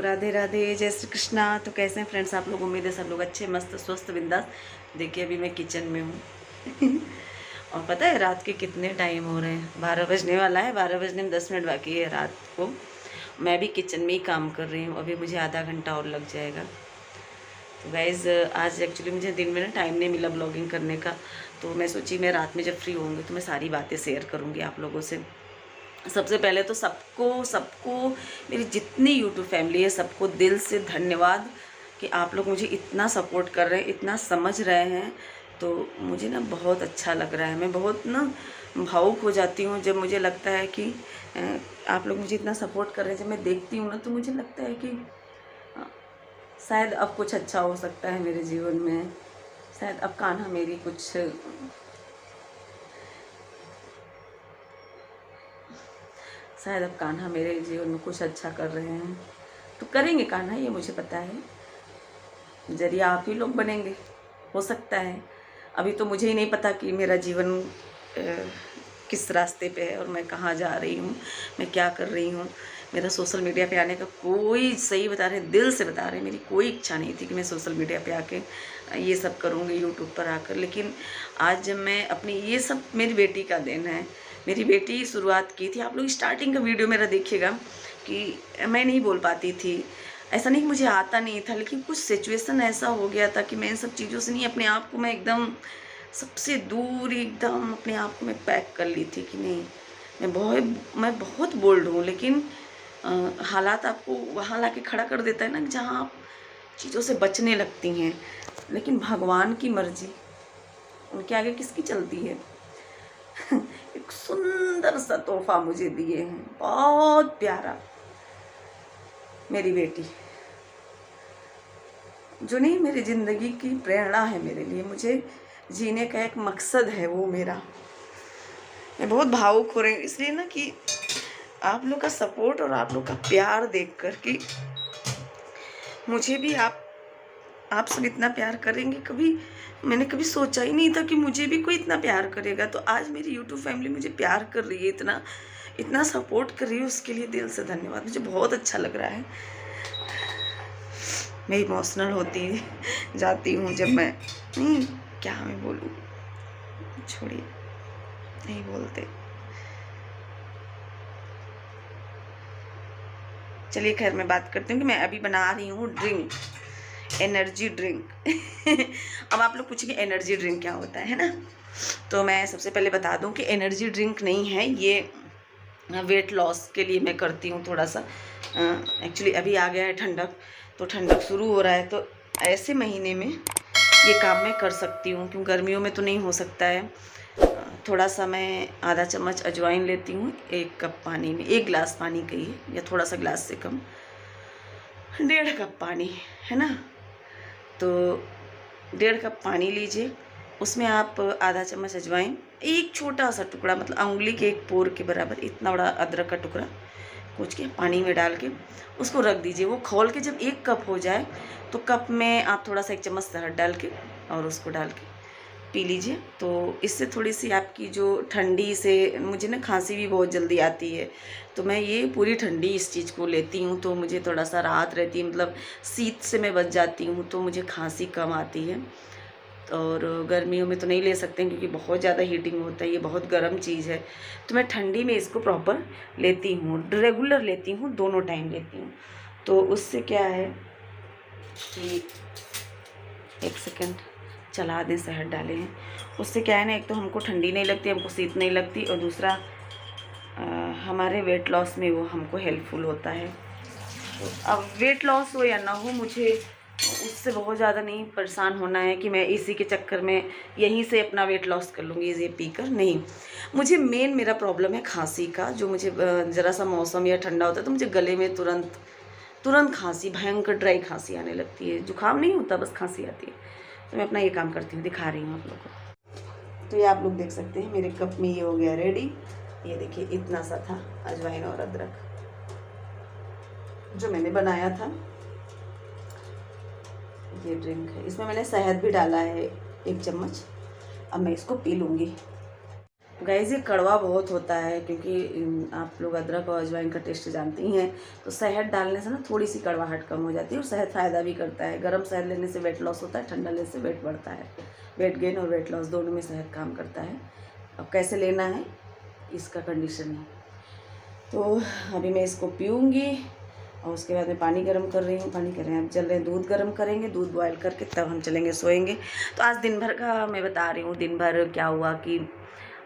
राधे राधे, जय श्री कृष्णा। तो कैसे हैं फ्रेंड्स आप लोग? उम्मीद है सब लोग अच्छे, मस्त, स्वस्थ, बिंदास। देखिए अभी मैं किचन में हूँ और पता है रात के कितने टाइम हो रहे हैं? 12 बजने वाला है। 12 बजने में 10 मिनट बाकी है रात को। मैं भी किचन में ही काम कर रही हूँ। अभी मुझे आधा घंटा और लग जाएगा। तो गाइज़ आज एक्चुअली मुझे दिन में ना टाइम नहीं मिला ब्लॉगिंग करने का, तो मैं सोची मैं रात में जब फ्री होंगी तो मैं सारी बातें शेयर करूँगी आप लोगों से। सबसे पहले तो सबको सबको मेरी जितनी यूट्यूब फैमिली है सबको दिल से धन्यवाद कि आप लोग मुझे इतना सपोर्ट कर रहे हैं, इतना समझ रहे हैं। तो मुझे ना बहुत अच्छा लग रहा है। मैं बहुत ना भावुक हो जाती हूँ जब मुझे लगता है कि आप लोग मुझे इतना सपोर्ट कर रहे हैं। जब मैं देखती हूँ ना तो मुझे लगता है कि अ, शायद अब कुछ अच्छा हो सकता है मेरे जीवन में। शायद अब कान्हा मेरी कुछ शायद अब कान्हा मेरे जीवन में कुछ अच्छा कर रहे हैं। तो करेंगे कान्हा, ये मुझे पता है। जरिया आप ही लोग बनेंगे, हो सकता है। अभी तो मुझे ही नहीं पता कि मेरा जीवन किस रास्ते पे है और मैं कहाँ जा रही हूँ, मैं क्या कर रही हूँ। मेरा सोशल मीडिया पे आने का कोई, सही बता रहे, दिल से बता रहे, मेरी कोई इच्छा नहीं थी कि मैं सोशल मीडिया पे आके ये सब करूँगी यूट्यूब पर आकर। लेकिन आज जब मैं अपनी, ये सब मेरी बेटी का देन है। मेरी बेटी शुरुआत की थी। आप लोग स्टार्टिंग का वीडियो मेरा देखिएगा कि मैं नहीं बोल पाती थी। ऐसा नहीं कि मुझे आता नहीं था, लेकिन कुछ सिचुएशन ऐसा हो गया था कि मैं इन सब चीज़ों से नहीं, अपने आप को मैं एकदम सबसे दूर एकदम अपने आप को मैं पैक कर ली थी कि नहीं, मैं बहुत बोल्ड हूँ। लेकिन हालात आपको वहाँ लाके खड़ा कर देता है ना, जहाँ आप चीज़ों से बचने लगती हैं। लेकिन भगवान की मर्जी, उनके आगे किसकी चलती है। एक सुंदर सा तोहफा मुझे दिए हैं, बहुत प्यारा, मेरी बेटी, जो नहीं मेरी ज़िंदगी की प्रेरणा है मेरे लिए। मुझे जीने का एक मकसद है वो मेरा। मैं बहुत भावुक हो रही हूँ इसलिए ना कि आप लोग का सपोर्ट और आप लोग का प्यार देख कर कि मुझे भी आप सब इतना प्यार करेंगे। कभी मैंने कभी सोचा ही नहीं था कि मुझे भी कोई इतना प्यार करेगा। तो आज मेरी यूट्यूब फैमिली मुझे प्यार कर रही है, इतना इतना सपोर्ट कर रही है, उसके लिए दिल से धन्यवाद। मुझे बहुत अच्छा लग रहा है। मैं इमोशनल होती जाती हूँ जब मैं, नहीं क्या मैं बोलूँ, छोड़िए, नहीं बोलते। चलिए खैर मैं बात करती हूँ कि मैं अभी बना रही हूँ ड्रिंक, एनर्जी ड्रिंक। अब आप लोग पूछेंगे एनर्जी ड्रिंक क्या होता है ना? तो मैं सबसे पहले बता दूँ कि एनर्जी ड्रिंक नहीं है ये, वेट लॉस के लिए मैं करती हूँ थोड़ा सा। एक्चुअली अभी आ गया है ठंडक, तो ठंडक शुरू हो रहा है, तो ऐसे महीने में ये काम मैं कर सकती हूँ, क्योंकि गर्मियों में तो नहीं हो सकता है। थोड़ा सा मैं आधा चम्मच अजवाइन लेती हूँ 1 कप पानी में, 1 गिलास पानी कहिए, या थोड़ा सा गिलास से कम, 1.5 कप पानी है ना। तो 1.5 कप पानी लीजिए, उसमें आप आधा चम्मच अजवाइन, एक छोटा सा टुकड़ा, मतलब उंगली के एक पोर के बराबर इतना बड़ा अदरक का टुकड़ा कूच के पानी में डाल के उसको रख दीजिए। वो खौल के जब 1 कप हो जाए तो कप में आप थोड़ा सा 1 चम्मच शहद डाल के और उसको डाल के पी लीजिए। तो इससे थोड़ी सी आपकी जो ठंडी से, मुझे ना खांसी भी बहुत जल्दी आती है, तो मैं ये पूरी ठंडी इस चीज़ को लेती हूँ, तो मुझे थोड़ा सा राहत रहती है। मतलब शीत से मैं बच जाती हूँ, तो मुझे खांसी कम आती है। और गर्मियों में तो नहीं ले सकते हैं क्योंकि बहुत ज़्यादा हीटिंग होता है, ये बहुत गर्म चीज़ है। तो मैं ठंडी में इसको प्रॉपर लेती हूँ, रेगुलर लेती हूँ, दोनों टाइम लेती हूँ। तो उससे क्या है कि, एक सेकेंड चला दें, शहद डाले हैं, उससे क्या है ना, एक तो हमको ठंडी नहीं लगती, हमको शीत नहीं लगती, और दूसरा हमारे वेट लॉस में वो हमको हेल्पफुल होता है। तो अब वेट लॉस हो या ना हो, मुझे उससे बहुत ज़्यादा नहीं परेशान होना है कि मैं इसी के चक्कर में यहीं से अपना वेट लॉस कर लूँगी ये पीकर, नहीं। मुझे मेरा प्रॉब्लम है खांसी का, जो मुझे ज़रा सा मौसम या ठंडा होता है तो मुझे गले में तुरंत खांसी, भयंकर ड्राई खांसी आने लगती है। जुकाम नहीं होता, बस खांसी आती है। तो मैं अपना ये काम करती हूँ, दिखा रही हूँ आप लोग को। तो ये आप लोग देख सकते हैं मेरे कप में ये हो गया रेडी। ये देखिए इतना सा था अजवाइन और अदरक जो मैंने बनाया था, ये ड्रिंक है। इसमें मैंने शहद भी डाला है 1 चम्मच। अब मैं इसको पी लूँगी। गाइस ये कड़वा बहुत होता है, क्योंकि आप लोग अदरक और अजवाइन का टेस्ट जानती ही हैं, तो शहद डालने से ना थोड़ी सी कड़वाहट कम हो जाती है। और शहद फ़ायदा भी करता है, गर्म शहद लेने से वेट लॉस होता है, ठंडा लेने से वेट बढ़ता है। वेट गेन और वेट लॉस दोनों में शहद काम करता है। अब कैसे लेना है इसका कंडीशन है। तो अभी मैं इसको पीऊँगी और उसके बाद मैं पानी गर्म कर रही हूँ। पानी कर रहे हैं, अब चल रहे हैं दूध गर्म करेंगे, दूध बॉयल करके तब हम चलेंगे सोएंगे। तो आज दिन भर का मैं बता रही हूँ, दिन भर क्या हुआ कि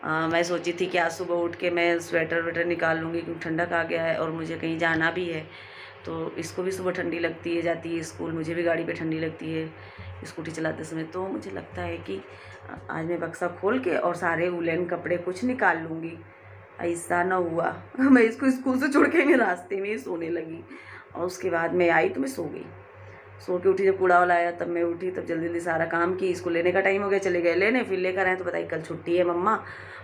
मैं सोची थी कि आज सुबह उठ के मैं स्वेटर वेटर निकाल लूँगी, क्योंकि ठंडक आ गया है और मुझे कहीं जाना भी है। तो इसको भी सुबह ठंडी लगती है, जाती है स्कूल, मुझे भी गाड़ी पे ठंडी लगती है स्कूटी चलाते समय। तो मुझे लगता है कि आज मैं बक्सा खोल के और सारे वुलन कपड़े कुछ निकाल लूँगी। ऐसा ना हुआ, मैं इसको स्कूल से छोड़ के मैं रास्ते में ही सोने लगी। और उसके बाद मैं आई तो मैं सो गई। सो के उठी, जब कूड़ा वाला आया तब मैं उठी, तब जल्दी जल्दी सारा काम की। इसको लेने का टाइम हो गया, चले गए लेने, फिर लेकर आए तो बताइए कल छुट्टी है मम्मा।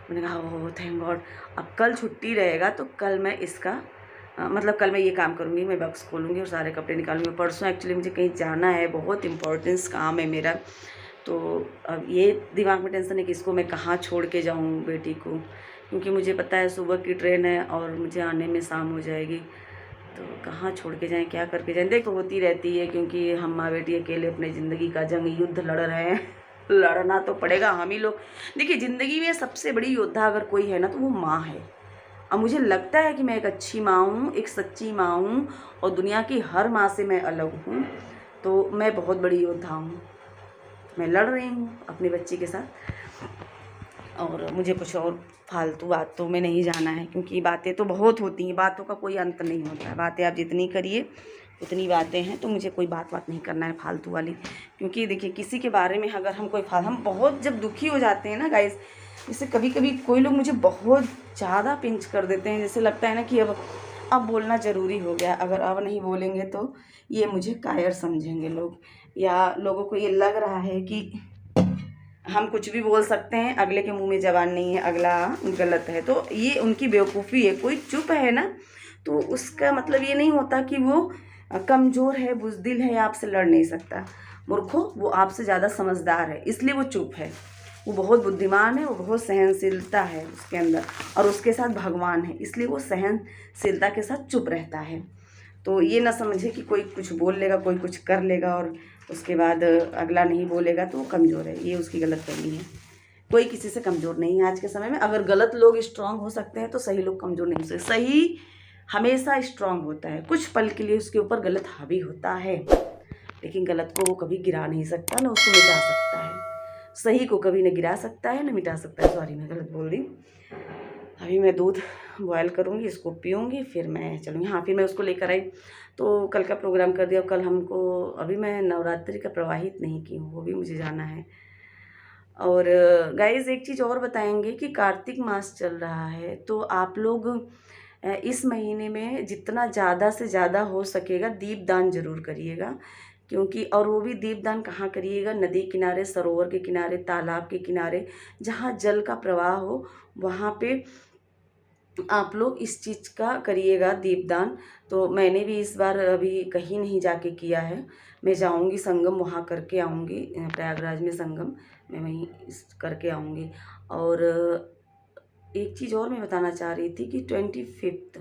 मैंने कहा ओह थैंक गॉड, अब कल छुट्टी रहेगा तो कल मैं इसका मतलब कल मैं ये काम करूँगी, मैं बक्स खोलूँगी और सारे कपड़े निकालूंगी। परसों एक्चुअली मुझे कहीं जाना है, बहुत इंपॉर्टेंस काम है मेरा। तो अब ये दिमाग में टेंशन है कि इसको मैं कहाँ छोड़ के जाऊँ बेटी को, क्योंकि मुझे पता है सुबह की ट्रेन है और मुझे आने में शाम हो जाएगी। तो कहाँ छोड़ के जाएं, क्या करके जाएं। देखो होती रहती है, क्योंकि हम माँ बेटी अकेले अपने ज़िंदगी का जंग युद्ध लड़ रहे हैं। लड़ना तो पड़ेगा हम ही लोग। देखिए ज़िंदगी में सबसे बड़ी योद्धा अगर कोई है ना तो वो माँ है। अब मुझे लगता है कि मैं एक अच्छी माँ हूँ, एक सच्ची माँ हूँ, और दुनिया की हर माँ से मैं अलग हूँ। तो मैं बहुत बड़ी योद्धा हूँ, मैं लड़ रही हूँ अपने बच्चे के साथ। और मुझे कुछ और फालतू बातों में नहीं जाना है, क्योंकि बातें तो बहुत होती हैं, बातों का कोई अंत नहीं होता है। बातें आप जितनी करिए उतनी बातें हैं। तो मुझे कोई बात नहीं करना है फालतू वाली, क्योंकि देखिए किसी के बारे में अगर हम हम बहुत जब दुखी हो जाते हैं ना गाइस, जैसे कभी कभी कोई लोग मुझे बहुत ज़्यादा पिंच कर देते हैं, जैसे लगता है ना कि अब बोलना ज़रूरी हो गया, अगर अब नहीं बोलेंगे तो ये मुझे कायर समझेंगे लोग, या लोगों को ये लग रहा है कि हम कुछ भी बोल सकते हैं, अगले के मुंह में ज़बान नहीं है, अगला गलत है। तो ये उनकी बेवकूफ़ी है। कोई चुप है ना तो उसका मतलब ये नहीं होता कि वो कमज़ोर है, बुज़दिल है, आपसे लड़ नहीं सकता। मूर्खों, वो आपसे ज़्यादा समझदार है, इसलिए वो चुप है। वो बहुत बुद्धिमान है, वो बहुत सहनशीलता है उसके अंदर, और उसके साथ भगवान है, इसलिए वो सहनशीलता के साथ चुप रहता है। तो ये ना समझे कि कोई कुछ बोल लेगा, कोई कुछ कर लेगा और उसके बाद अगला नहीं बोलेगा तो वो कमज़ोर है। ये उसकी गलतफहमी है। कोई किसी से कमज़ोर नहीं है आज के समय में। अगर गलत लोग स्ट्रांग हो सकते हैं तो सही लोग कमज़ोर नहीं हो सकते। सही हमेशा स्ट्रांग होता है, कुछ पल के लिए उसके ऊपर गलत हावी होता है, लेकिन गलत को वो कभी गिरा नहीं सकता, ना उसको मिटा सकता है। सही को कभी न गिरा सकता है न मिटा सकता है। सॉरी मैं गलत बोल रही। अभी मैं दूध बॉयल करूँगी, इसको पीऊँगी, फिर मैं चलूँगी। हाँ, फिर मैं उसको लेकर आई तो कल का प्रोग्राम कर दिया। कल हमको, अभी मैं नवरात्रि का प्रवाहित नहीं की हूँ, वो भी मुझे जाना है। और गाइज़ एक चीज़ और बताएंगे कि कार्तिक मास चल रहा है, तो आप लोग इस महीने में जितना ज़्यादा से ज़्यादा हो सकेगा दीपदान ज़रूर करिएगा। क्योंकि और वो भी दीपदान कहाँ करिएगा, नदी किनारे, सरोवर के किनारे, तालाब के किनारे, जहाँ जल का प्रवाह हो वहाँ पे आप लोग इस चीज़ का करिएगा दीपदान। तो मैंने भी इस बार अभी कहीं नहीं जाके किया है। मैं जाऊंगी संगम, वहाँ करके आऊँगी। प्रयागराज में संगम, मैं वहीं करके आऊँगी। और एक चीज़ और मैं बताना चाह रही थी कि 25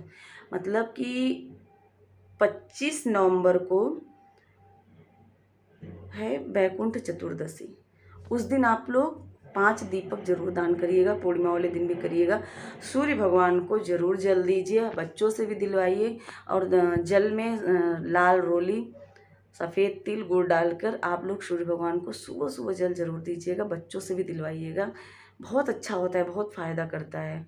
मतलब कि 25 नवंबर को है वैकुंठ चतुर्दशी। उस दिन आप लोग 5 दीपक जरूर दान करिएगा, पूर्णिमा वाले दिन भी करिएगा। सूर्य भगवान को जरूर जल दीजिए, बच्चों से भी दिलवाइए। और जल में लाल रोली, सफ़ेद तिल, गुड़ डालकर आप लोग सूर्य भगवान को सुबह सुबह जल जरूर दीजिएगा, बच्चों से भी दिलवाइएगा। बहुत अच्छा होता है, बहुत फ़ायदा करता है।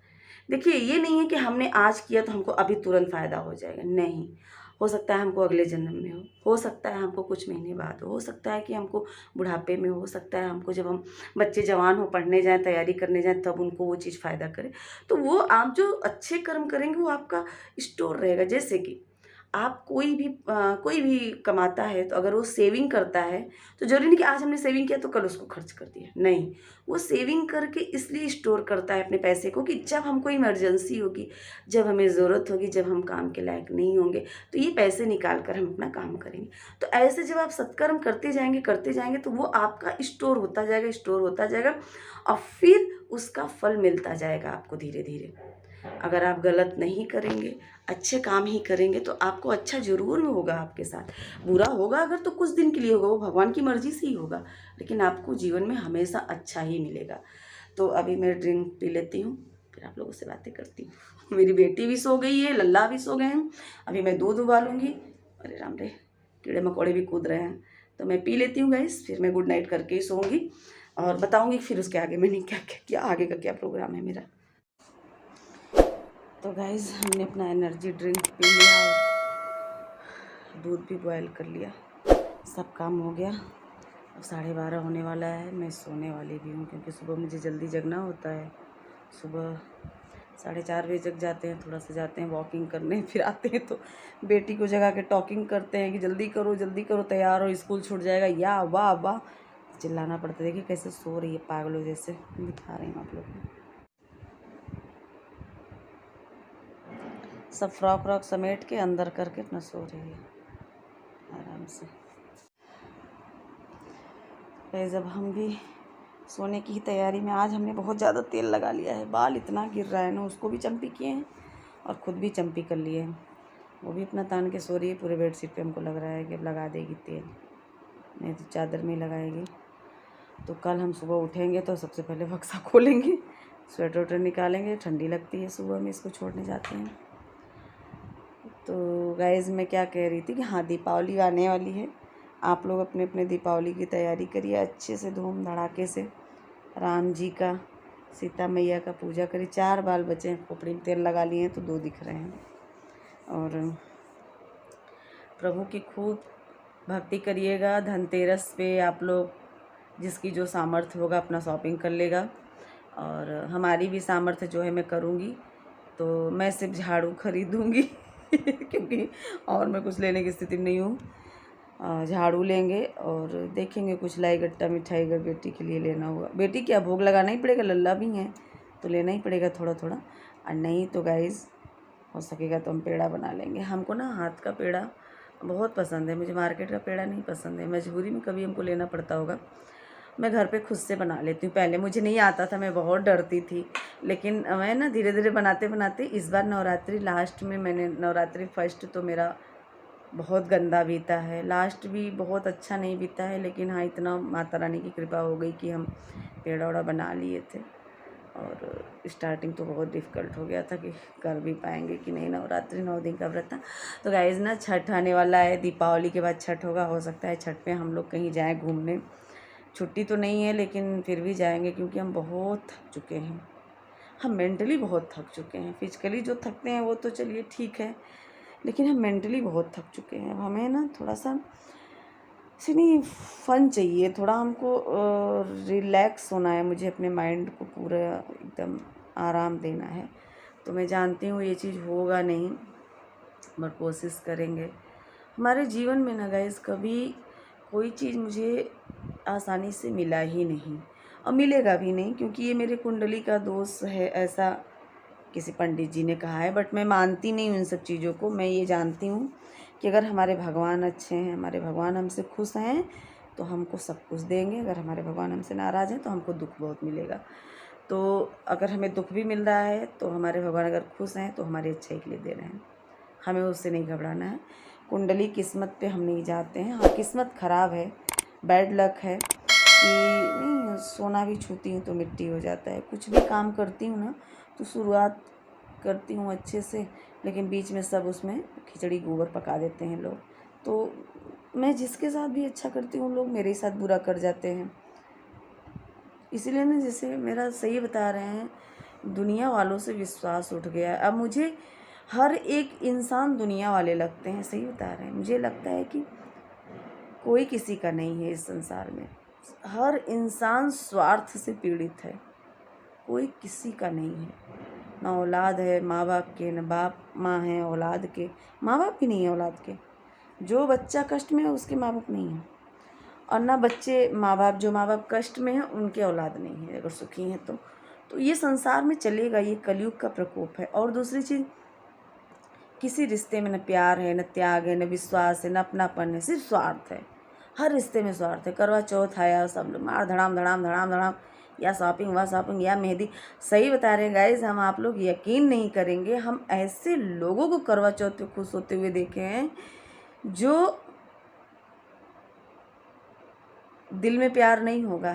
देखिए ये नहीं है कि हमने आज किया तो हमको अभी तुरंत फ़ायदा हो जाएगा, नहीं। हो सकता है हमको अगले जन्म में हो सकता है हमको कुछ महीने बाद हो सकता है कि हमको बुढ़ापे में हो सकता है हमको जब हम बच्चे जवान हो, पढ़ने जाएं, तैयारी करने जाएं, तब उनको वो चीज़ फ़ायदा करे। तो वो आप जो अच्छे कर्म करेंगे वो आपका स्टोर रहेगा। जैसे कि आप कोई भी कमाता है तो अगर वो सेविंग करता है तो जरूरी नहीं कि आज हमने सेविंग किया तो कल उसको खर्च कर दिया, नहीं। वो सेविंग करके इसलिए स्टोर करता है अपने पैसे को कि जब हमको इमरजेंसी होगी, जब हमें ज़रूरत होगी, जब हम काम के लायक नहीं होंगे तो ये पैसे निकाल कर हम अपना काम करेंगे। तो ऐसे जब आप सत्कर्म करते जाएंगे तो वो आपका स्टोर होता जाएगा, स्टोर होता जाएगा। और फिर उसका फल मिलता जाएगा आपको धीरे धीरे। अगर आप गलत नहीं करेंगे, अच्छे काम ही करेंगे तो आपको अच्छा ज़रूर होगा आपके साथ। बुरा होगा अगर तो कुछ दिन के लिए होगा, वो भगवान की मर्ज़ी से ही होगा, लेकिन आपको जीवन में हमेशा अच्छा ही मिलेगा। तो अभी मैं ड्रिंक पी लेती हूँ, फिर आप लोगों से बातें करती हूँ। मेरी बेटी भी सो गई है, लल्ला भी सो गए हैं। अभी मैं दूध उबालूँगी। अरे राम रे, कीड़े मकोड़े भी कूद रहे हैं। तो मैं पी लेती हूँ गाइस, फिर मैं गुड नाइट करके ही सोऊंगी और बताऊँगी फिर उसके आगे मैंने क्या क्या किया, आगे का क्या प्रोग्राम है मेरा। तो गाइस हमने अपना एनर्जी ड्रिंक पी लिया और दूध भी बॉयल कर लिया, सब काम हो गया। अब 12:30 होने वाला है, मैं सोने वाली भी हूँ क्योंकि सुबह मुझे जल्दी जगना होता है। सुबह 4:30 बजे जग जाते हैं, थोड़ा सा जाते हैं वॉकिंग करने, फिर आते हैं तो बेटी को जगा के टॉकिंग करते हैं कि जल्दी करो तैयार हो, स्कूल छूट जाएगा, या वाह वाह चिल्लाना पड़ता है। देखिए कैसे सो रही है पागलों जैसे, दिखा रही हूँ आप लोग को। सब फ्रॉक व्रॉक समेट के अंदर करके अपना सो रही है आराम से। जब हम भी सोने की ही तैयारी में, आज हमने बहुत ज़्यादा तेल लगा लिया है, बाल इतना गिर रहा है ना, उसको भी चंपी किए हैं और ख़ुद भी चंपी कर लिए हैं। वो भी अपना तान के सो रही है, पूरे बेडशीट पे हमको लग रहा है कि अब लगा देगी तेल, नहीं तो चादर में ही लगाएगी। तो कल हम सुबह उठेंगे तो सबसे पहले बक्सा खोलेंगे, स्वेटर वेटर निकालेंगे, ठंडी लगती है सुबह में, इसको छोड़ने जाते हैं। तो गाइस मैं क्या कह रही थी कि हाँ, दीपावली आने वाली है, आप लोग अपने अपने दीपावली की तैयारी करिए अच्छे से, धूम धड़ाके से। राम जी का, सीता मैया का पूजा करिए। 4 बाल बचे हैं, खोपड़ी में तेल लगा लिए हैं तो 2 दिख रहे हैं। और प्रभु की खूब भक्ति करिएगा। धनतेरस पे आप लोग जिसकी जो सामर्थ्य होगा अपना शॉपिंग कर लेगा, और हमारी भी सामर्थ्य जो है मैं करूँगी। तो मैं सिर्फ झाड़ू खरीदूँगी क्योंकि और मैं कुछ लेने की स्थिति में नहीं हूँ। झाड़ू लेंगे और देखेंगे कुछ लाई गट्टा मिठाई अगर बेटी के लिए लेना होगा। बेटी क्या, भोग लगाना ही पड़ेगा, लल्ला भी हैं तो लेना ही पड़ेगा थोड़ा थोड़ा। और नहीं तो गाइस हो सकेगा तो हम पेड़ा बना लेंगे। हमको ना हाथ का पेड़ा बहुत पसंद है, मुझे मार्केट का पेड़ा नहीं पसंद है। मजबूरी में कभी हमको लेना पड़ता होगा, मैं घर पे खुद से बना लेती हूँ। पहले मुझे नहीं आता था, मैं बहुत डरती थी, लेकिन मैं ना धीरे धीरे बनाते बनाते इस बार नवरात्रि लास्ट में, मैंने नवरात्रि फर्स्ट तो मेरा बहुत गंदा बीता है, लास्ट भी बहुत अच्छा नहीं बीता है, लेकिन हाँ इतना माता रानी की कृपा हो गई कि हम पेड़ा वेड़ा बना लिए थे। और स्टार्टिंग तो बहुत डिफ़िकल्ट हो गया था कि कर भी पाएंगे कि नहीं, नवरात्रि 9 दिन का व्रत था। तो गाइस ना छठ आने वाला है, दीपावली के बाद छठ होगा, हो सकता है छठ पे हम लोग कहीं जाएँ घूमने। छुट्टी तो नहीं है लेकिन फिर भी जाएंगे क्योंकि हम बहुत थक चुके हैं। हम मेंटली बहुत थक चुके हैं। फिजिकली जो थकते हैं वो तो चलिए ठीक है, लेकिन हम मेंटली बहुत थक चुके हैं। अब हमें ना थोड़ा सा नहीं फ़न चाहिए, थोड़ा हमको रिलैक्स होना है, मुझे अपने माइंड को पूरा एकदम आराम देना है। तो मैं जानती हूँ ये चीज़ होगा नहीं, बट कोशिश करेंगे। हमारे जीवन में ना गाइस कभी कोई चीज़ मुझे आसानी से मिला ही नहीं और मिलेगा भी नहीं, क्योंकि ये मेरे कुंडली का दोष है, ऐसा किसी पंडित जी ने कहा है। बट मैं मानती नहीं हूँ इन सब चीज़ों को। मैं ये जानती हूँ कि अगर हमारे भगवान अच्छे हैं, हमारे भगवान हमसे खुश हैं तो हमको सब कुछ देंगे। अगर हमारे भगवान हमसे नाराज़ हैं तो हमको दुख बहुत मिलेगा। तो अगर हमें दुख भी मिल रहा है तो हमारे भगवान अगर खुश हैं तो हमारे अच्छाई के लिए दे रहे हैं, हमें उससे नहीं घबराना है। कुंडली किस्मत पे हम नहीं जाते हैं। हाँ किस्मत ख़राब है, बैड लक है कि नहीं, सोना भी छूती हूँ तो मिट्टी हो जाता है। कुछ भी काम करती हूँ ना तो शुरुआत करती हूँ अच्छे से, लेकिन बीच में सब उसमें खिचड़ी गोबर पका देते हैं लोग। तो मैं जिसके साथ भी अच्छा करती हूँ लोग मेरे साथ बुरा कर जाते हैं। इसीलिए ना, जैसे मेरा सही बता रहे हैं, दुनिया वालों से विश्वास उठ गया है। अब मुझे हर एक इंसान दुनिया वाले लगते हैं, सही बता रहे हैं। मुझे लगता है कि कोई किसी का नहीं है इस संसार में, हर इंसान स्वार्थ से पीड़ित है, कोई किसी का नहीं है। ना औलाद है माँ बाप के, न बाप माँ हैं औलाद के, माँ बाप भी नहीं है औलाद के। जो बच्चा कष्ट में है उसके माँ बाप नहीं हैं, और ना बच्चे माँ बाप, जो माँ बाप कष्ट में हैं उनके औलाद नहीं है अगर सुखी हैं तो ये संसार में चलेगा, ये कलयुग का प्रकोप है। और दूसरी चीज़, किसी रिश्ते में न प्यार है, न त्याग है, न विश्वास है, न अपनापन है, सिर्फ स्वार्थ है। हर रिश्ते में स्वार्थ है। करवा चौथ आया, सब लोग मार धड़ाम धड़ाम धड़ाम धड़ाम या शॉपिंग वहाँ शॉपिंग या मेहंदी। सही बता रहे हैं गाइस, हम आप लोग यकीन नहीं करेंगे, हम ऐसे लोगों को करवा चौथ पे खुश होते हुए देखे हैं जो दिल में प्यार नहीं होगा,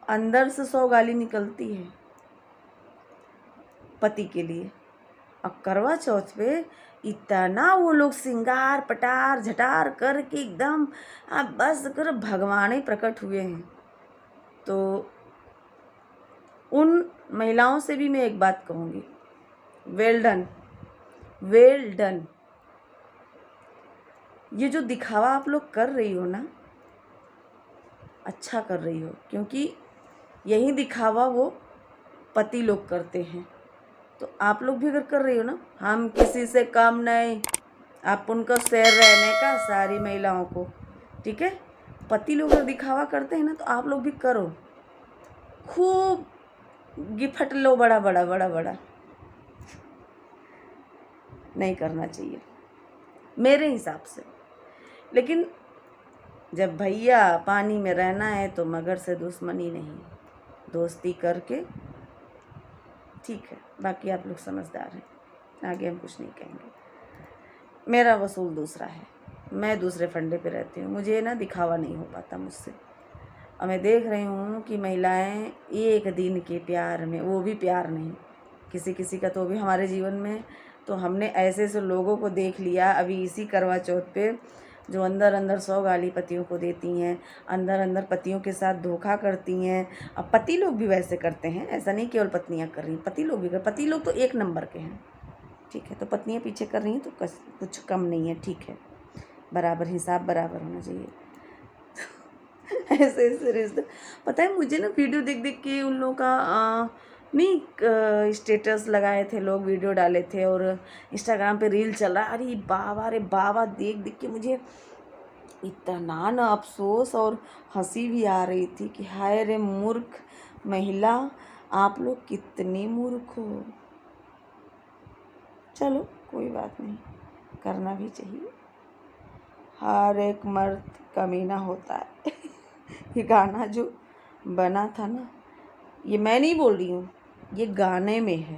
अंदर से 100 गाली निकलती है पति के लिए, और करवा चौथ पे इतना वो लोग सिंगार पटार झटार करके एकदम बस कर भगवान ही प्रकट हुए हैं। तो उन महिलाओं से भी मैं एक बात कहूँगी, वेल डन, वेल डन। ये जो दिखावा आप लोग कर रही हो ना, अच्छा कर रही हो, क्योंकि यही दिखावा वो पति लोग करते हैं। तो आप लोग भी अगर कर रही हो ना, हम किसी से कम नहीं, आप उनका शेर रहने का सारी महिलाओं को, ठीक है। पति लोग अगर दिखावा करते हैं ना, तो आप लोग भी करो, खूब गिफ्ट लो बड़ा बड़ा बड़ा बड़ा। नहीं करना चाहिए मेरे हिसाब से। लेकिन जब भैया पानी में रहना है तो मगर से दुश्मनी नहीं, दोस्ती करके ठीक है। बाकी आप लोग समझदार हैं, आगे हम कुछ नहीं कहेंगे। मेरा वसूल दूसरा है, मैं दूसरे फंडे पे रहती हूँ, मुझे ना दिखावा नहीं हो पाता मुझसे। और मैं देख रही हूँ कि महिलाएं एक दिन के प्यार में, वो भी प्यार नहीं, किसी किसी का तो भी हमारे जीवन में, तो हमने ऐसे ऐसे लोगों को देख लिया अभी इसी करवा चौथ पे, जो अंदर अंदर 100 गाली पतियों को देती हैं, अंदर अंदर पतियों के साथ धोखा करती हैं। अब पति लोग भी वैसे करते हैं, ऐसा नहीं केवल पत्नियां कर रही, पति लोग भी कर, पति लोग तो एक नंबर के हैं, ठीक है। तो पत्नियां पीछे कर रही हैं तो कुछ कम नहीं है, ठीक है, बराबर हिसाब बराबर होना चाहिए। ऐसे ऐसे रिश्ते, पता है मुझे ना, वीडियो देख देख के उन लोगों का नहीं स्टेटस लगाए थे लोग, वीडियो डाले थे और इंस्टाग्राम पे रील चल रहा, अरे बाबा देख देख के मुझे इतना ना अफसोस और हंसी भी आ रही थी कि हाय रे मूर्ख महिला, आप लोग कितनी मूर्ख हो। चलो कोई बात नहीं, करना भी चाहिए, हर एक मर्द कमीना होता है। ये गाना जो बना था ना, ये मैं नहीं बोल रही हूँ, ये गाने में है,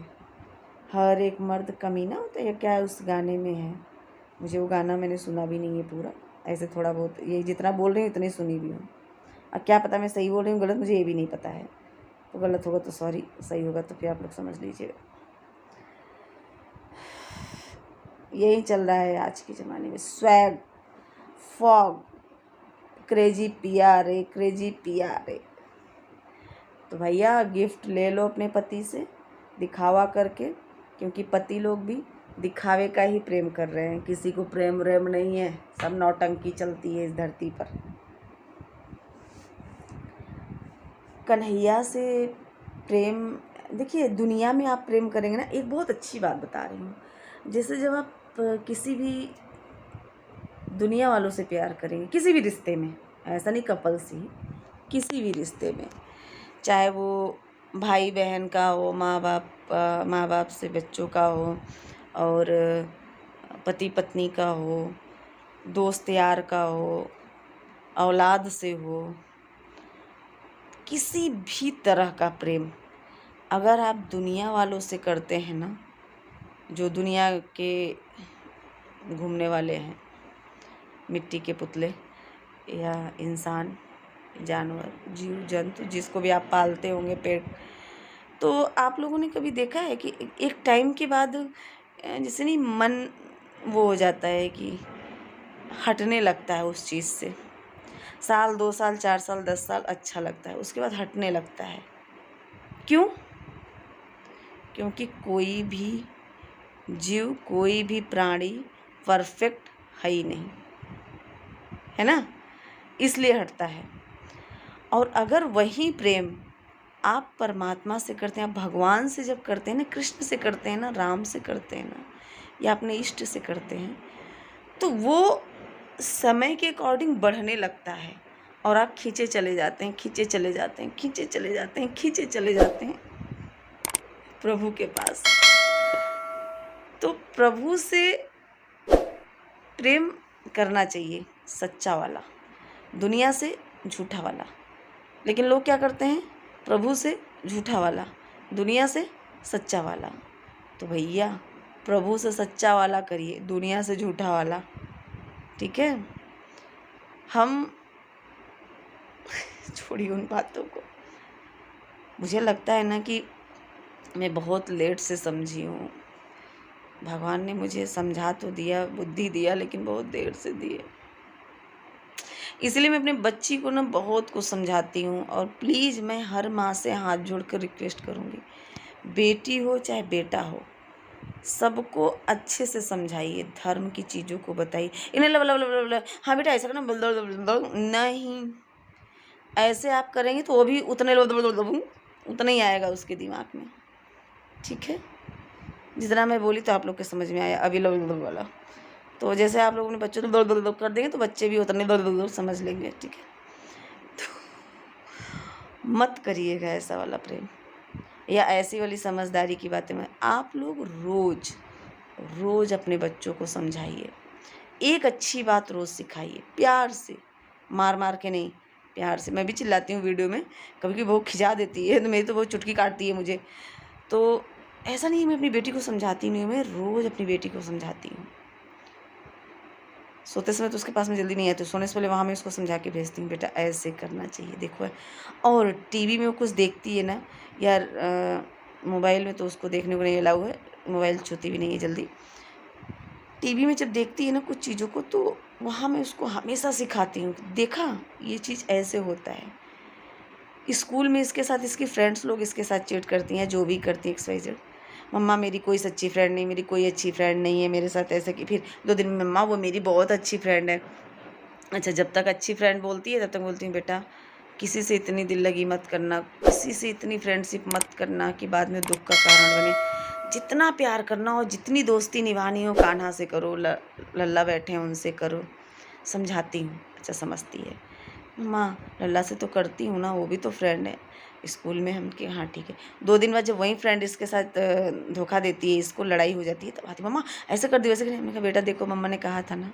हर एक मर्द कमीना होता है, या क्या उस गाने में है। मुझे वो गाना मैंने सुना भी नहीं है पूरा, ऐसे थोड़ा बहुत ये जितना बोल रही हूँ इतनी सुनी भी हूँ। अब क्या पता मैं सही बोल रही हूँ गलत, मुझे ये भी नहीं पता है, तो गलत होगा तो सॉरी, सही होगा तो फिर आप लोग समझ लीजिएगा। यही चल रहा है आज के ज़माने में, स्वैग फॉग, क्रेजी पिया रे, क्रेजी पिया रे। तो भैया गिफ्ट ले लो अपने पति से दिखावा करके, क्योंकि पति लोग भी दिखावे का ही प्रेम कर रहे हैं, किसी को प्रेम व्रेम नहीं है, सब नौटंकी चलती है इस धरती पर। कन्हैया से प्रेम, देखिए दुनिया में आप प्रेम करेंगे ना, एक बहुत अच्छी बात बता रही हूँ, जैसे जब आप किसी भी दुनिया वालों से प्यार करेंगे, किसी भी रिश्ते में, ऐसा नहीं कपल्स ही, किसी भी रिश्ते में, चाहे वो भाई बहन का हो, माँ बाप से बच्चों का हो, और पति पत्नी का हो, दोस्त यार का हो, औलाद से हो, किसी भी तरह का प्रेम अगर आप दुनिया वालों से करते हैं ना, जो दुनिया के घूमने वाले हैं, मिट्टी के पुतले या इंसान, जानवर, जीव जंतु, जिसको भी आप पालते होंगे, पेड़, तो आप लोगों ने कभी देखा है कि एक टाइम के बाद जैसे नहीं मन वो हो जाता है कि हटने लगता है उस चीज़ से, साल 2 साल 4 साल 10 साल अच्छा लगता है, उसके बाद हटने लगता है। क्यों? क्योंकि कोई भी जीव, कोई भी प्राणी परफेक्ट है ही नहीं, है ना, इसलिए हटता है। और अगर वही प्रेम आप परमात्मा से करते हैं, आप भगवान से जब करते हैं ना, कृष्ण से करते हैं ना, राम से करते हैं ना, या अपने इष्ट से करते हैं, तो वो समय के अकॉर्डिंग बढ़ने लगता है और आप खींचे चले जाते हैं, खींचे चले जाते हैं, खींचे चले जाते हैं, खींचे चले जाते हैं प्रभु के पास। तो प्रभु से प्रेम करना चाहिए, सच्चा वाला, दुनिया से झूठा वाला लेकिन लोग क्या करते हैं, प्रभु से झूठा वाला, दुनिया से सच्चा वाला। तो भैया प्रभु से सच्चा वाला करिए, दुनिया से झूठा वाला, ठीक है। हम छोड़िए उन बातों को। मुझे लगता है ना कि मैं बहुत लेट से समझी हूँ। भगवान ने मुझे समझा तो दिया, बुद्धि दिया, लेकिन बहुत देर से दिए। इसलिए मैं अपने बच्ची को ना बहुत कुछ समझाती हूँ। और प्लीज़ मैं हर माँ से हाथ जोड़कर रिक्वेस्ट करूँगी, बेटी हो चाहे बेटा हो, सबको अच्छे से समझाइए, धर्म की चीज़ों को बताइए। इन्हें लब हाँ बेटा ऐसा करना, नहीं, ऐसे आप करेंगे तो वो भी उतना ही आएगा उसके दिमाग में, ठीक है। जितना मैं बोली तो आप लोग के समझ में आया अभी वाला। तो जैसे आप लोगों ने बच्चों तो कर देंगे तो बच्चे भी उतने समझ लेंगे, ठीक है। तो मत करिएगा ऐसा वाला प्रेम या ऐसी वाली समझदारी की बातें। में आप लोग रोज़ अपने बच्चों को समझाइए, एक अच्छी बात रोज़ सिखाइए, प्यार से, मार के नहीं, प्यार से। मैं भी चिल्लाती हूँ वीडियो में, कभी कभी बहुत खिजा देती है, तो मेरी तो बहुत चुटकी काटती है मुझे। तो ऐसा नहीं है मैं अपनी बेटी को समझाती नहीं हूँ, मैं रोज़ अपनी बेटी को समझाती हूँ। सोते समय तो उसके पास में जल्दी नहीं आती, सोने से पहले वहाँ मैं उसको समझा के भेजती हूँ, बेटा ऐसे करना चाहिए, देखो। और टीवी में वो कुछ देखती है ना यार, मोबाइल में तो उसको देखने को नहीं अलाउ है, मोबाइल छूती भी नहीं है जल्दी। टीवी में जब देखती है ना कुछ चीज़ों को, तो वहाँ मैं उसको हमेशा सिखाती हूँ, देखा ये चीज़ ऐसे होता है। स्कूल में इसके साथ इसकी फ्रेंड्स लोग इसके साथ चीट करती हैं, जो भी करती हैं XYZ। मम्मा मेरी कोई सच्ची फ्रेंड नहीं, मेरी कोई अच्छी फ्रेंड नहीं है, मेरे साथ ऐसा कि फिर 2 दिन में मम्मा वो मेरी बहुत अच्छी फ्रेंड है। अच्छा, जब तक अच्छी फ्रेंड बोलती है तब तक बोलती हूँ बेटा किसी से इतनी दिल लगी मत करना, किसी से इतनी फ्रेंडशिप मत करना कि बाद में दुख का कारण बने। जितना प्यार करना हो, जितनी दोस्ती निभानी हो, कान्हा से करो, लल्ला बैठे हैं उनसे करो। समझाती हूँ, अच्छा समझती है। मम्मा लल्ला से तो करती हूँ ना, वो भी तो फ्रेंड है। स्कूल में हम के हाँ ठीक है। 2 दिन बाद जब वही फ्रेंड इसके साथ धोखा देती है, इसको लड़ाई हो जाती है, तब आती मम्मा ऐसे कर दी वैसे कर दी। मैंने कहा बेटा देखो मम्मा ने कहा था ना,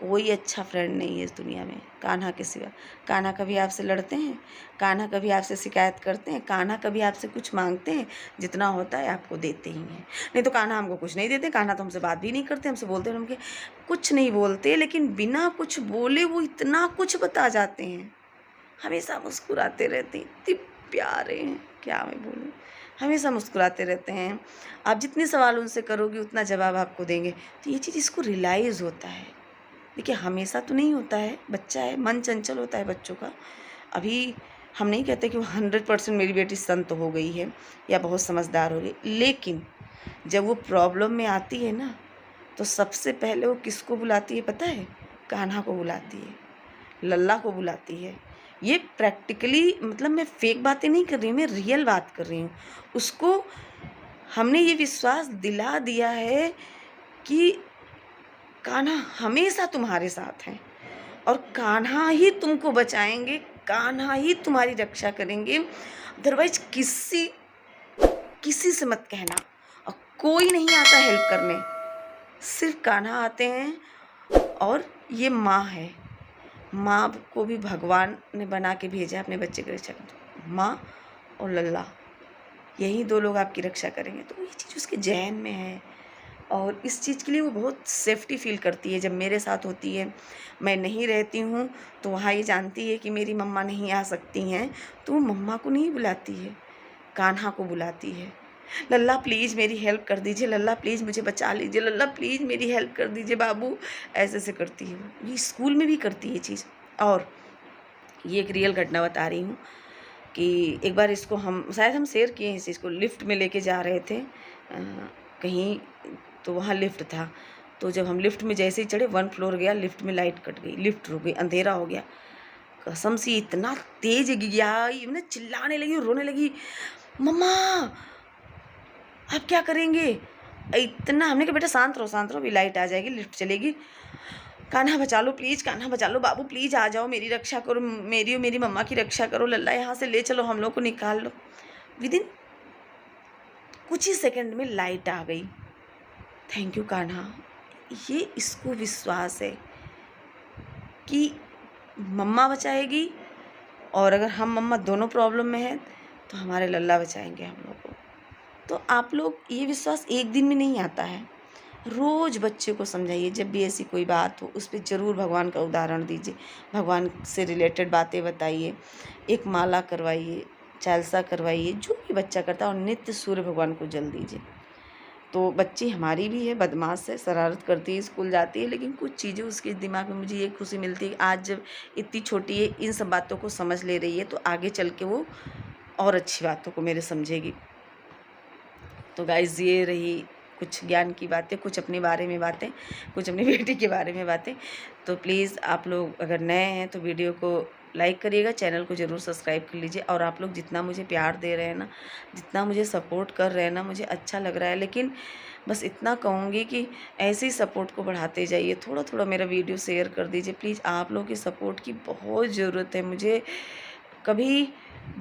कोई अच्छा फ्रेंड नहीं है इस दुनिया में कान्हा के सिवा। कान्हा कभी आपसे लड़ते हैं, कान्हा कभी आपसे शिकायत करते हैं, कान्हा कभी आपसे कुछ मांगते हैं, जितना होता है आपको देते ही हैं। नहीं तो कान्हा हमको कुछ नहीं देते, कान्हा तो हमसे बात भी नहीं करते, हमसे बोलते हैं हमके कुछ नहीं बोलते, लेकिन बिना कुछ बोले वो इतना कुछ बता जाते हैं। हमेशा मुस्कुराते रहते हैं, इतने प्यारे हैं, क्या मैं बोलूँ, हमेशा मुस्कुराते रहते हैं। आप जितने सवाल उनसे करोगे उतना जवाब आपको देंगे। तो ये चीज़ इसको रियलाइज़ होता है। देखिए हमेशा तो नहीं होता है, बच्चा है, मन चंचल होता है बच्चों का। अभी हम नहीं कहते कि वो 100% मेरी बेटी संत हो गई है या बहुत समझदार हो गई, लेकिन जब वो प्रॉब्लम में आती है ना, तो सबसे पहले वो किसको बुलाती है पता है? कान्हा को बुलाती है, लल्ला को बुलाती है। ये प्रैक्टिकली, मतलब मैं फेक बातें नहीं कर रही हूँ, मैं रियल बात कर रही हूँ। उसको हमने ये विश्वास दिला दिया है कि कान्हा हमेशा तुम्हारे साथ हैं और कान्हा ही तुमको बचाएंगे, कान्हा ही तुम्हारी रक्षा करेंगे। अदरवाइज किसी से मत कहना, और कोई नहीं आता हेल्प करने, सिर्फ कान्हा आते हैं। और ये माँ है, माँ को भी भगवान ने बना के भेजा है अपने बच्चे की रक्षा करने। माँ और लल्ला, यही 2 लोग आपकी रक्षा करेंगे। तो ये चीज़ उसके जहन में है, और इस चीज़ के लिए वो बहुत सेफ्टी फील करती है जब मेरे साथ होती है। मैं नहीं रहती हूँ तो वहाँ ये जानती है कि मेरी मम्मा नहीं आ सकती हैं, तो वो मम्मा को नहीं बुलाती है, कान्हा को बुलाती है। लल्ला प्लीज़ मेरी हेल्प कर दीजिए, लल्ला प्लीज़ मुझे बचा लीजिए, लल्ला प्लीज़ मेरी हेल्प कर दीजिए बाबू, ऐसे से करती है वो। ये स्कूल में भी करती है चीज़। और ये एक रियल घटना बता रही हूँ कि एक बार इसको हम शायद हम शेयर किए हैं इस चीज़ को, लिफ्ट में लेके जा रहे थे कहीं, तो वहाँ लिफ्ट था। तो जब हम लिफ्ट में जैसे ही चढ़े, 1 फ्लोर गया, लिफ्ट में लाइट कट गई, लिफ्ट रुक गई, अंधेरा हो गया। कसम से इतना तेज गिगियाई, मैंने चिल्लाने लगी, रोने लगी, मम्मा आप क्या करेंगे? इतना हमने कहा बेटा शांत रहो, अभी लाइट आ जाएगी, लिफ्ट चलेगी। कान्हा बचा लो प्लीज़, कान्हा बचा लो, बाबू प्लीज़ आ जाओ, मेरी रक्षा करो, मेरी और मेरी मम्मा की रक्षा करो, लल्ला यहाँ से ले चलो, हम लोग को निकाल लो। विदिन कुछ ही सेकंड में लाइट आ गई। Thank you Kanha. ये इसको विश्वास है कि मम्मा बचाएगी, और अगर हम मम्मा दोनों प्रॉब्लम में हैं तो हमारे लल्ला बचाएंगे हम लोग को। तो आप लोग, ये विश्वास एक दिन में नहीं आता है, रोज़ बच्चे को समझाइए। जब भी ऐसी कोई बात हो उस पर ज़रूर भगवान का उदाहरण दीजिए, भगवान से रिलेटेड बातें बताइए, एक माला करवाइए, चालसा करवाइए, जो भी बच्चा करता है, और नित्य सूर्य भगवान को जल दीजिए। तो बच्ची हमारी भी है, बदमाश है, शरारत करती है, स्कूल जाती है, लेकिन कुछ चीज़ें उसके दिमाग में, मुझे ये खुशी मिलती है कि आज जब इतनी छोटी है इन सब बातों को समझ ले रही है, तो आगे चल के वो और अच्छी बातों को मेरे समझेगी। तो गाइस, ये रही कुछ ज्ञान की बातें, कुछ अपने बारे में बातें, कुछ अपनी बेटी के बारे में बातें। तो प्लीज़ आप लोग अगर नए हैं तो वीडियो को लाइक करिएगा, चैनल को ज़रूर सब्सक्राइब कर लीजिए। और आप लोग जितना मुझे प्यार दे रहे हैं ना, जितना मुझे सपोर्ट कर रहे हैं ना, मुझे अच्छा लग रहा है। लेकिन बस इतना कहूँगी कि ऐसे ही सपोर्ट को बढ़ाते जाइए, थोड़ा थोड़ा मेरा वीडियो शेयर कर दीजिए प्लीज़। आप लोगों की सपोर्ट की बहुत ज़रूरत है मुझे। कभी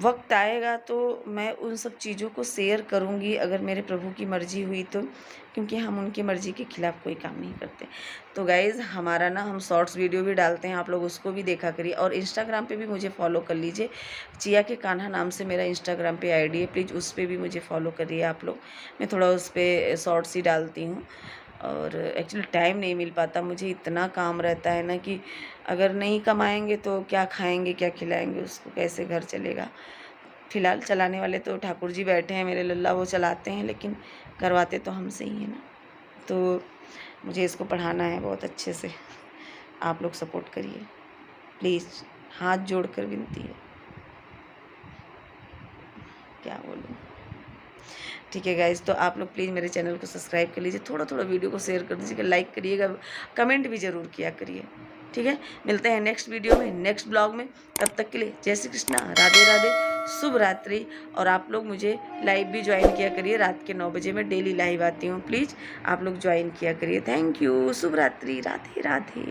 वक्त आएगा तो मैं उन सब चीज़ों को शेयर करूँगी, अगर मेरे प्रभु की मर्ज़ी हुई तो, क्योंकि हम उनकी मर्ज़ी के खिलाफ़ कोई काम नहीं करते। तो गाइज़, हमारा ना, हम शॉर्ट्स वीडियो भी डालते हैं, आप लोग उसको भी देखा करिए। और इंस्टाग्राम पे भी मुझे फॉलो कर लीजिए, चिया के कान्हा नाम से मेरा इंस्टाग्राम पे आईडी है, प्लीज़ उस पर भी मुझे फॉलो करिए आप लोग। मैं थोड़ा उस पर शॉर्ट्स ही डालती हूँ, और एक्चुअली टाइम नहीं मिल पाता, मुझे इतना काम रहता है ना कि अगर नहीं कमाएंगे तो क्या खाएंगे, क्या खिलाएंगे उसको, कैसे घर चलेगा। फ़िलहाल चलाने वाले तो ठाकुर जी बैठे हैं मेरे लल्ला, वो चलाते हैं, लेकिन करवाते तो हमसे ही है ना। तो मुझे इसको पढ़ाना है बहुत अच्छे से, आप लोग सपोर्ट करिए प्लीज़, हाथ जोड़कर विनती है, क्या बोलूँ। ठीक है गाइज़, तो आप लोग प्लीज़ मेरे चैनल को सब्सक्राइब कर लीजिए, थोड़ा थोड़ा वीडियो को शेयर कर दीजिएगा, लाइक करिएगा, कमेंट भी ज़रूर किया करिए। ठीक है, मिलते हैं नेक्स्ट वीडियो में, नेक्स्ट ब्लॉग में। तब तक के लिए जय श्री कृष्णा, राधे राधे, शुभ रात्रि। और आप लोग मुझे लाइव भी ज्वाइन किया करिए, रात के 9 बजे मैं डेली लाइव आती हूँ, प्लीज़ आप लोग ज्वाइन किया करिए। थैंक यू, शुभ रात्रि, राधे राधे।